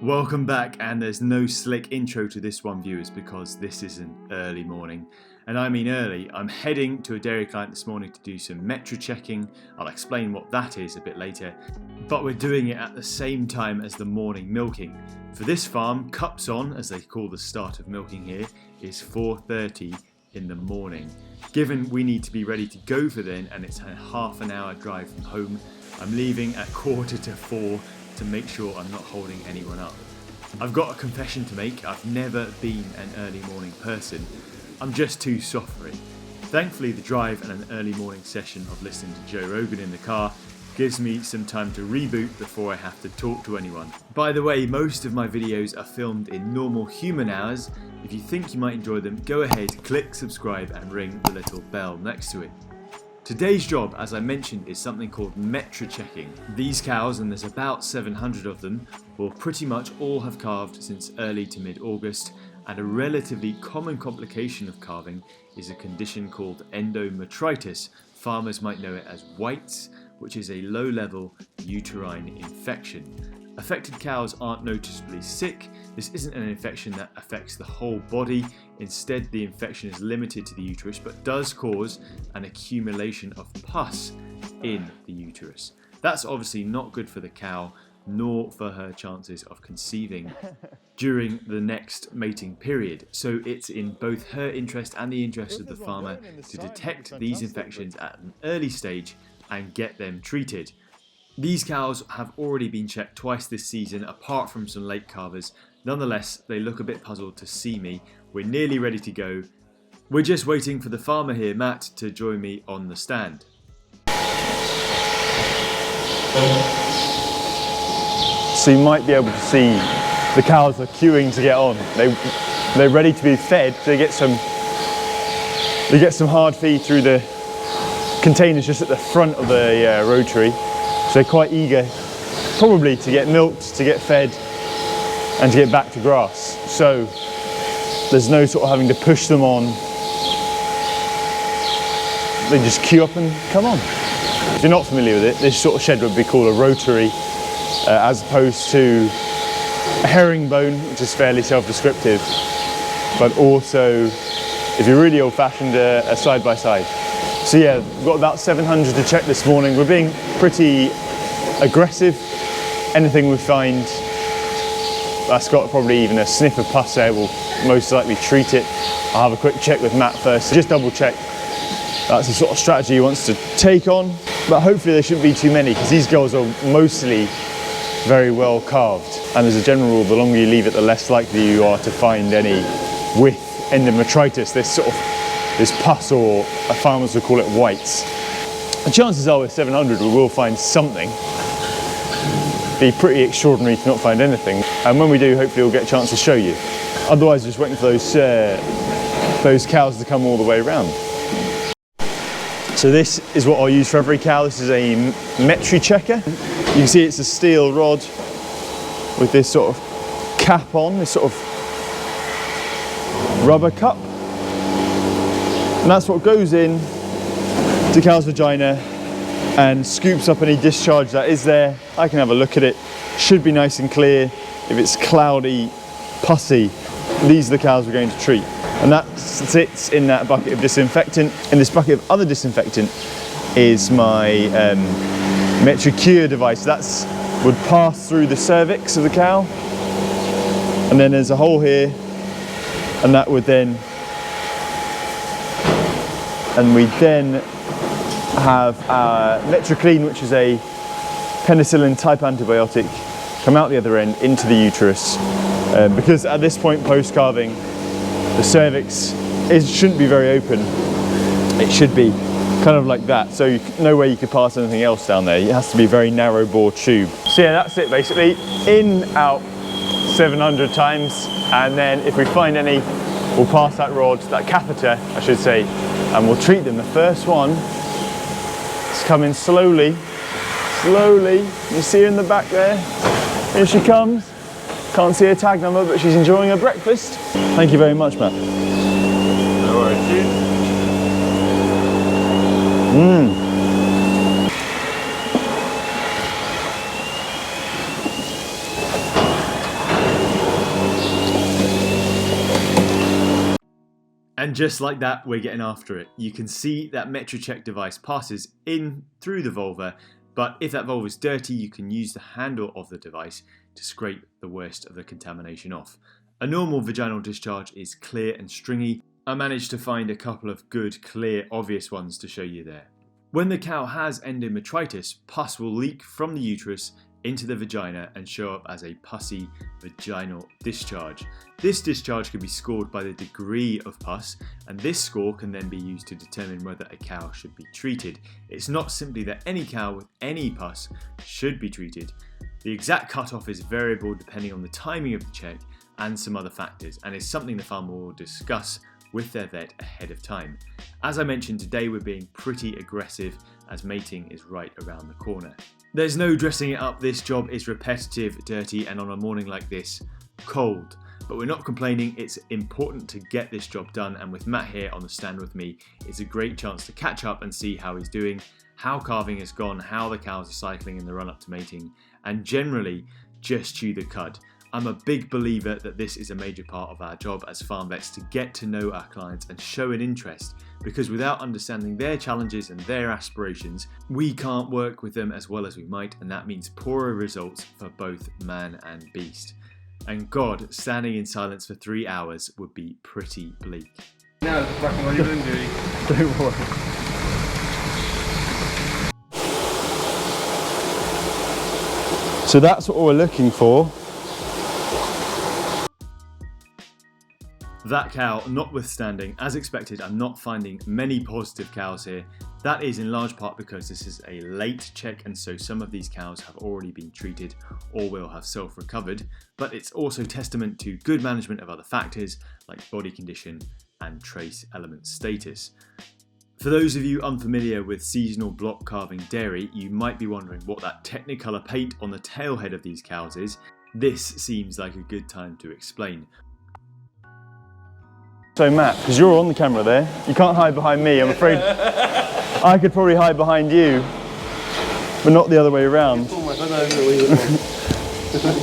Welcome back, and there's no slick intro to this one, viewers, because this is an early morning. And I mean early. I'm heading to a dairy client this morning to do some metrichecking. I'll explain what that is a bit later. But we're doing it at the same time as the morning milking. For this farm, cups on, as they call the start of milking here, is 4:30 in the morning. Given we need to be ready to go for then, and it's a half an hour drive from home, I'm leaving at 4:45 to make sure I'm not holding anyone up. I've got a confession to make. I've never been an early morning person. I'm just too soft for it. Thankfully, the drive and an early morning session of listening to Joe Rogan in the car gives me some time to reboot before I have to talk to anyone. By the way, most of my videos are filmed in normal human hours. If you think you might enjoy them, go ahead, click subscribe and ring the little bell next to it. Today's job, as I mentioned, is something called metrichecking. These cows, and there's about 700 of them, will pretty much all have calved since early to mid-August, and a relatively common complication of calving is a condition called endometritis. Farmers might know it as whites, which is a low-level uterine infection. Affected cows aren't noticeably sick. This isn't an infection that affects the whole body. Instead, the infection is limited to the uterus, but does cause an accumulation of pus in the uterus. That's obviously not good for the cow, nor for her chances of conceiving during the next mating period. So it's in both her interest and the interest of the farmer to detect these infections at an early stage and get them treated. These cows have already been checked twice this season, apart from some late calvers. Nonetheless, they look a bit puzzled to see me. We're nearly ready to go. We're just waiting for the farmer here, Matt, to join me on the stand. So you might be able to see the cows are queuing to get on. They're ready to be fed. They get some hard feed through the containers just at the front of the rotary. So they're quite eager, probably to get milked, to get fed, and to get back to grass. So there's no sort of having to push them on. They just queue up and come on. If you're not familiar with it, this sort of shed would be called a rotary, as opposed to a herringbone, which is fairly self-descriptive, but also, if you're really old-fashioned, a side-by-side. So yeah, we've got about 700 to check this morning. We're being pretty aggressive. Anything we find that's got probably even a sniff of pus there, we'll most likely treat it. I'll have a quick check with Matt first, just double check that's the sort of strategy he wants to take on. But hopefully there shouldn't be too many, because these girls are mostly very well calved. And as a general rule, the longer you leave it, the less likely you are to find any with endometritis, this pus, or farmers would call it whites. The chances are with 700 we will find something. It'd be pretty extraordinary to not find anything. And when we do, hopefully we'll get a chance to show you. Otherwise, just waiting for those cows to come all the way around. So this is what I'll use for every cow. This is a metrichecker. You can see it's a steel rod with this sort of cap on, this sort of rubber cup. And that's what goes in to cow's vagina and scoops up any discharge that is there. I can have a look at it. Should be nice and clear. If it's cloudy, pussy, these are the cows we're going to treat. And that sits in that bucket of disinfectant. In this bucket of other disinfectant is my metricure device. That would pass through the cervix of the cow. And then there's a hole here, and that would then, and we then have our metricline, which is a penicillin type antibiotic, come out the other end into the uterus. Because at this point post-calving, the cervix shouldn't be very open. It should be kind of like that. So no way you could pass anything else down there. It has to be a very narrow bore tube. So yeah, that's it basically. In, out, 700 times. And then if we find any, we'll pass that rod, that catheter, I should say, and we'll treat them. The first one is coming slowly, slowly. You see her in the back there? Here she comes. Can't see her tag number, but she's enjoying her breakfast. Thank you very much, Matt. No worries. And just like that, we're getting after it. You can see that metricheck device passes in through the vulva, but if that vulva is dirty, you can use the handle of the device to scrape the worst of the contamination off. A normal vaginal discharge is clear and stringy. I managed to find a couple of good, clear, obvious ones to show you there. When the cow has endometritis, pus will leak from the uterus into the vagina and show up as a pussy vaginal discharge. This discharge can be scored by the degree of pus, and this score can then be used to determine whether a cow should be treated. It's not simply that any cow with any pus should be treated. The exact cutoff is variable depending on the timing of the check and some other factors, and is something the farmer will discuss with their vet ahead of time. As I mentioned, today we're being pretty aggressive as mating is right around the corner. There's no dressing it up, this job is repetitive, dirty, and on a morning like this, cold. But we're not complaining, it's important to get this job done, and with Matt here on the stand with me, it's a great chance to catch up and see how he's doing, how calving has gone, how the cows are cycling in the run up to mating, and generally, just chew the cud. I'm a big believer that this is a major part of our job as farm vets, to get to know our clients and show an interest, because without understanding their challenges and their aspirations, we can't work with them as well as we might, and that means poorer results for both man and beast. And God, standing in silence for 3 hours would be pretty bleak. No, fucking what are you doing, dude? Don't worry. So that's what we're looking for. That cow notwithstanding, as expected, I'm not finding many positive cows here. That is in large part because this is a late check, and so some of these cows have already been treated or will have self-recovered, but it's also testament to good management of other factors like body condition and trace element status. For those of you unfamiliar with seasonal block calving dairy, you might be wondering what that Technicolor paint on the tailhead of these cows is. This seems like a good time to explain. So Matt, because you're on the camera there, you can't hide behind me, I'm afraid. I could probably hide behind you, but not the other way around.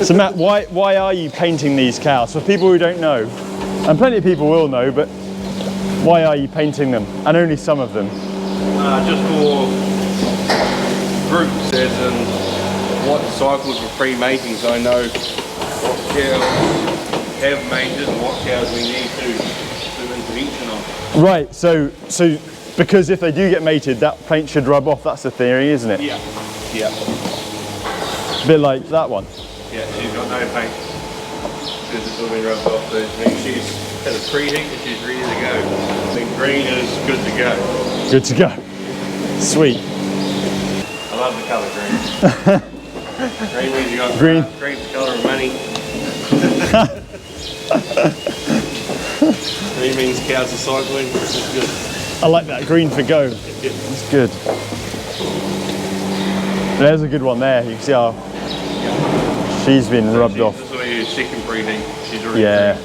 So Matt, why are you painting these cows? For people who don't know, and plenty of people will know, but why are you painting them? And only some of them? Just for groups and what cycles for pre-mating, so I know what cows have mated and what cows we need to intervention on. Right, so because if they do get mated, that paint should rub off, that's the theory, isn't it? Yeah, yeah. A bit like that one. Yeah, she's got no paint because it's all been rubbed off, so it means she's had a pre-heat and she's ready to go. I think green is good to go. Good to go. Sweet. I love the colour green. Green means you got green. Green's the colour of money. Green means cows are cycling, which is good. I like that, green for go. It's good. There's a good one there, you can see how she's been rubbed off. This is where you're sick and breathing. She's already Yeah.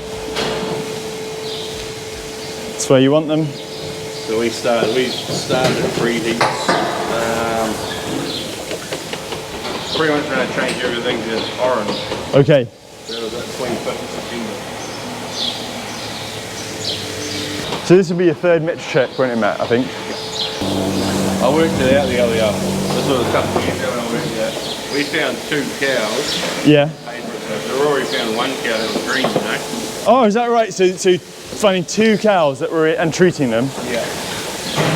That's where you want them. So we started at pre-heats. Pretty much going to change everything to orange. Okay. So that was at 25th of September. So this will be your third metricheck, won't it, Matt, I think? I worked it out the other day. This was a couple of years ago when I worked it out. We found 2 cows. Yeah. So we already found 1 cow that was green, you know. Oh, is that right? So finding 2 cows that were and treating them. Yeah.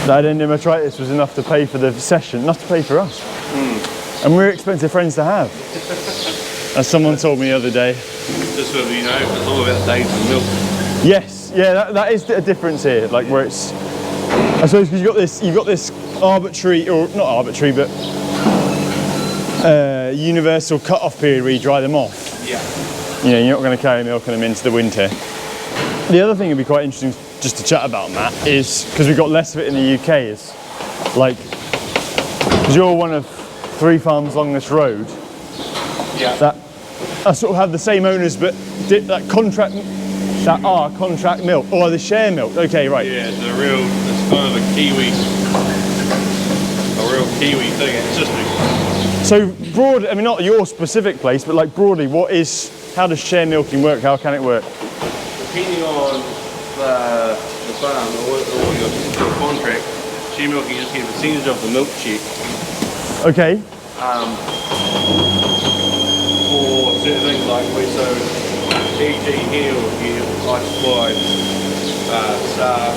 That endometritis was enough to pay for the session, enough to pay for us. And we're expensive friends to have. As someone told me the other day. Just so you know, it's all about days and milk. Yes, yeah, that is a difference here. Like where it's, I suppose, because you've got this arbitrary, or not arbitrary, but universal cut-off period where you dry them off. Yeah. You know, you're not going to carry milk them into the winter. The other thing would be quite interesting just to chat about, Matt, is because we've got less of it in the UK. Is like, because you're one of 3 farms along this road. Yeah. That sort of have the same owners, but that contract milk, or the share milk. Okay, right. Yeah, it's kind of a real Kiwi thing. It's just So broadly, I mean, not your specific place, but like broadly, how does share milking work? How can it work? depending on the the farm or your contract, sheep milking, you just get a percentage of the milk check. Okay. For certain things like e.g. here I supply staff,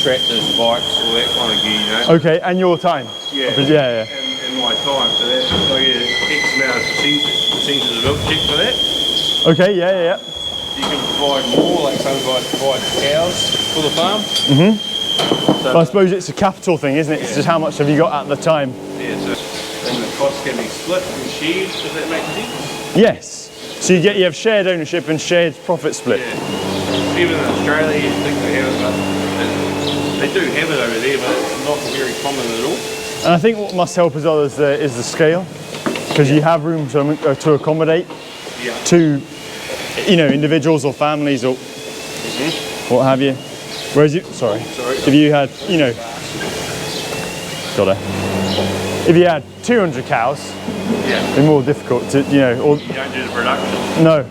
tractors, bikes, all that kind of gear, you know. Okay, and your time? Yeah. Yeah. And my time, so that I get X amount of percentage of milk check for that. Okay, yeah. You can provide more, like some guys provide cows for the farm. So I suppose it's a capital thing, isn't it? It's just how much have you got at the time? Yeah, so and the cost can be split and shared, does that make sense? Yes. So you have shared ownership and shared profit split. Yeah. Even in Australia, you think they have it, but they do have it over there, but it's not very common at all. And I think what must help as well is the scale, because you have room to accommodate to, individuals or families or what have you. Whereas if you had, if you had 200 cows, it'd be more difficult to, or you don't do the production. No.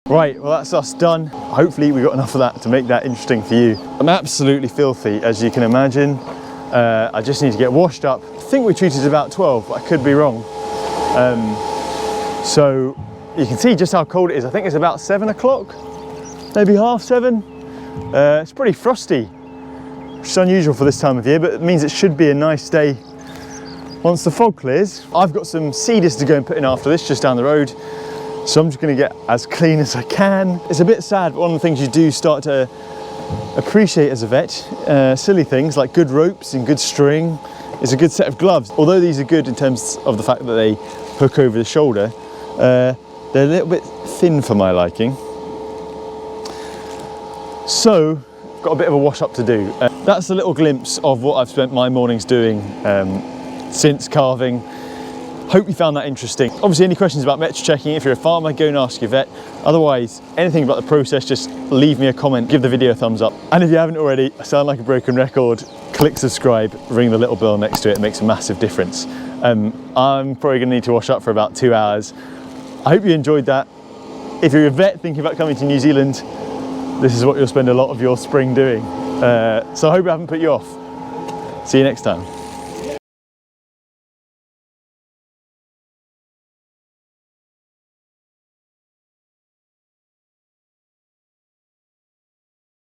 Right, well that's us done. Hopefully we got enough of that to make that interesting for you. I'm absolutely filthy, as you can imagine. I just need to get washed up. I think we treated about 12, but I could be wrong. So you can see just how cold it is. I think it's about 7 o'clock, maybe 7:30. It's pretty frosty, which is unusual for this time of year, but it means it should be a nice day once the fog clears. I've got some seeders to go and put in after this, just down the road. So I'm just going to get as clean as I can. It's a bit sad, but one of the things you do start to appreciate as a vet, silly things like good ropes and good string, is a good set of gloves. Although these are good in terms of the fact that they hook over the shoulder, they're a little bit thin for my liking. So I've got a bit of a wash up to do. That's a little glimpse of what I've spent my mornings doing since calving. Hope you found that interesting. Obviously, any questions about metrichecking, if you're a farmer, go and ask your vet. Otherwise, anything about the process, just leave me a comment, give the video a thumbs up. And if you haven't already, I sound like a broken record, click subscribe, ring the little bell next to it, it makes a massive difference. I'm probably gonna need to wash up for about 2 hours. I hope you enjoyed that. If you're a vet thinking about coming to New Zealand, this is what you'll spend a lot of your spring doing. So I hope I haven't put you off. See you next time.